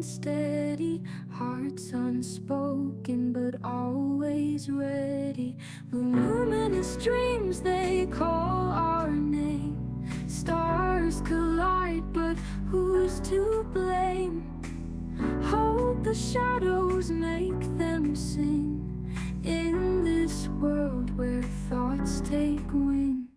steady, hearts unspoken but always ready. Luminous dreams, they call our name. Stars collide, but who's to blame? Hold the shadows, make them sing in this world where thoughts take wing.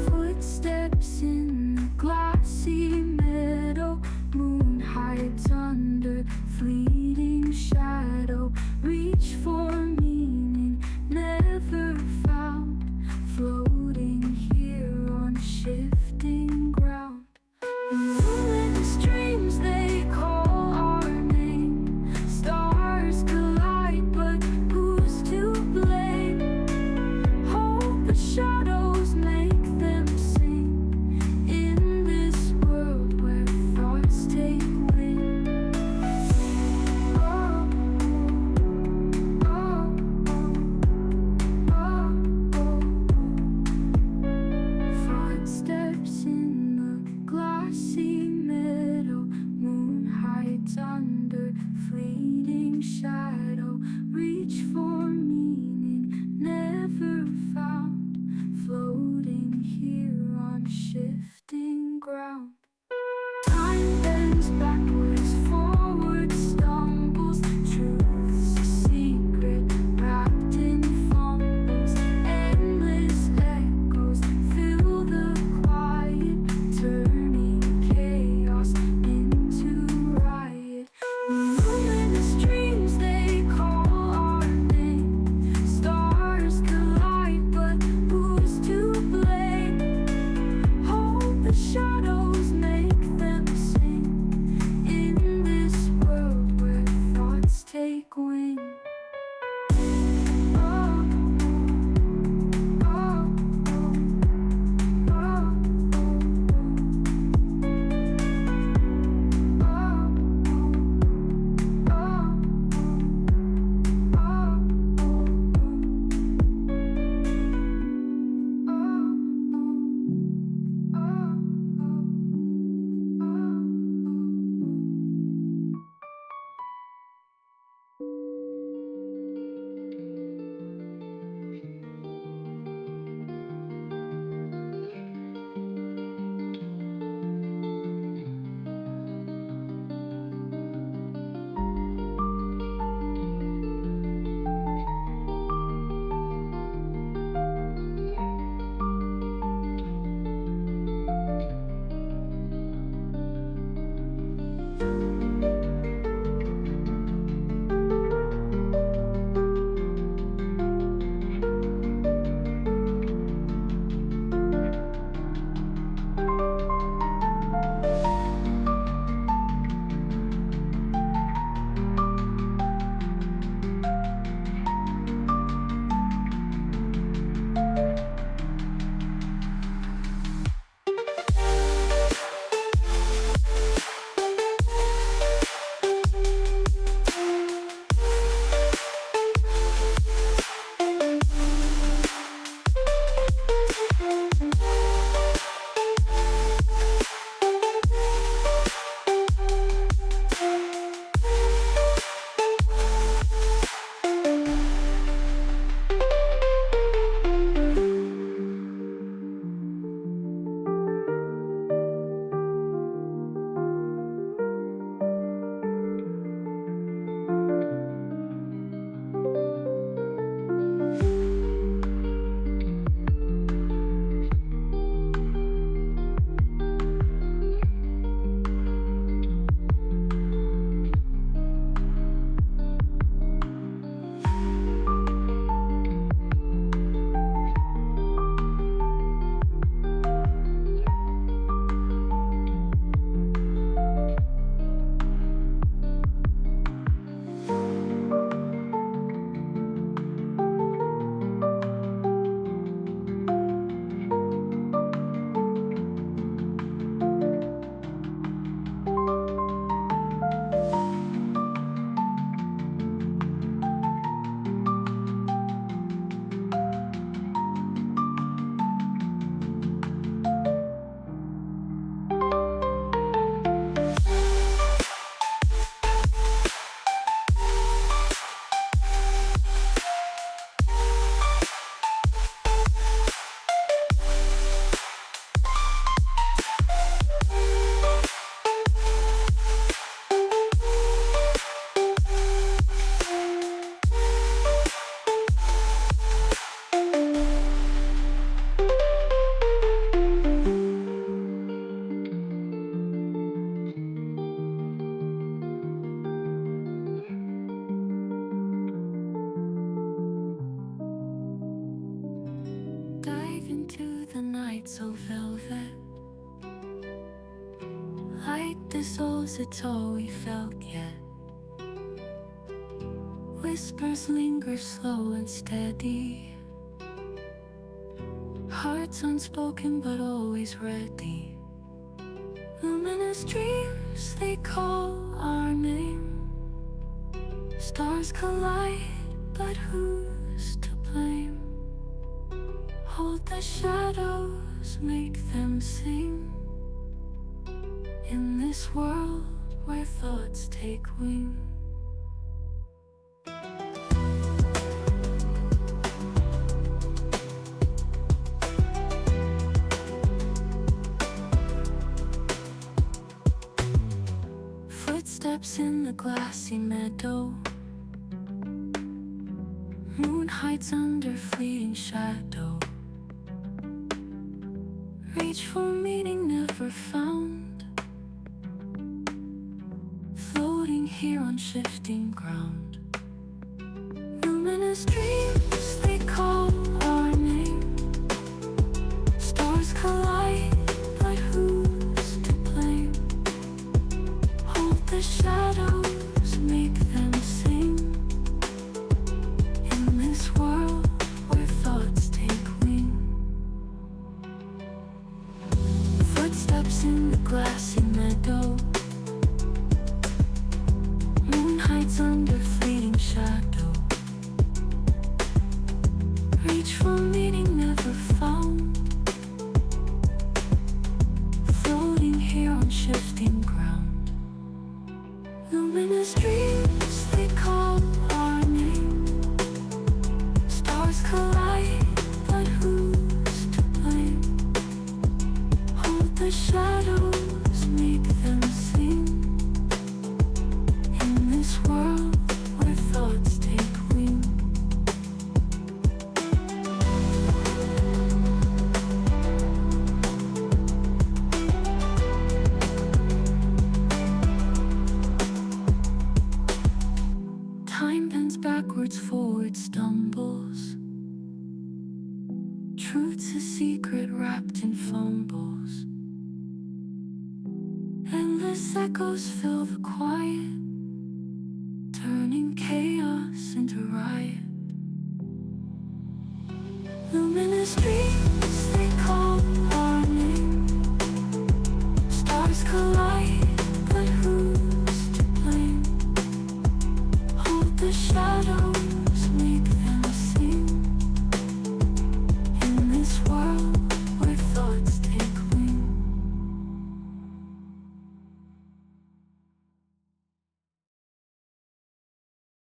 Footsteps in the glassy meadow, moon hides into the night so velvet. Light dissolves, it's all we felt yet. Whispers linger slow and steady. Hearts unspoken but always ready. Luminous dreams, they call our name. Stars collide, but who's to blame? Hold the shadows, make them sing. In this world where thoughts take wing. Footsteps in the glassy meadow. Moon hides under fleeting shadow. Reach for meaning never found. Floating here on shifting ground. Luminous dreams, they call our name. Stars collide, but who's to blame? Hold the shadows, make them sing. In this world where thoughts take wing. Footsteps in the glassy meadow. Moon hides under fleeting shadow. Reach for meaning never found. Floating here on shifting ground. Luminous dreams, they call our name. Stars collide, but who's to blame? Hold the shadows, make them sing. In this world where thoughts take wing. Time bends backwards, forward stumbles. Truth's a secret wrapped in fumbles. Endless echoes fill the quiet, turning chaos into riot. Luminous dreams, they call our name. Stars collide.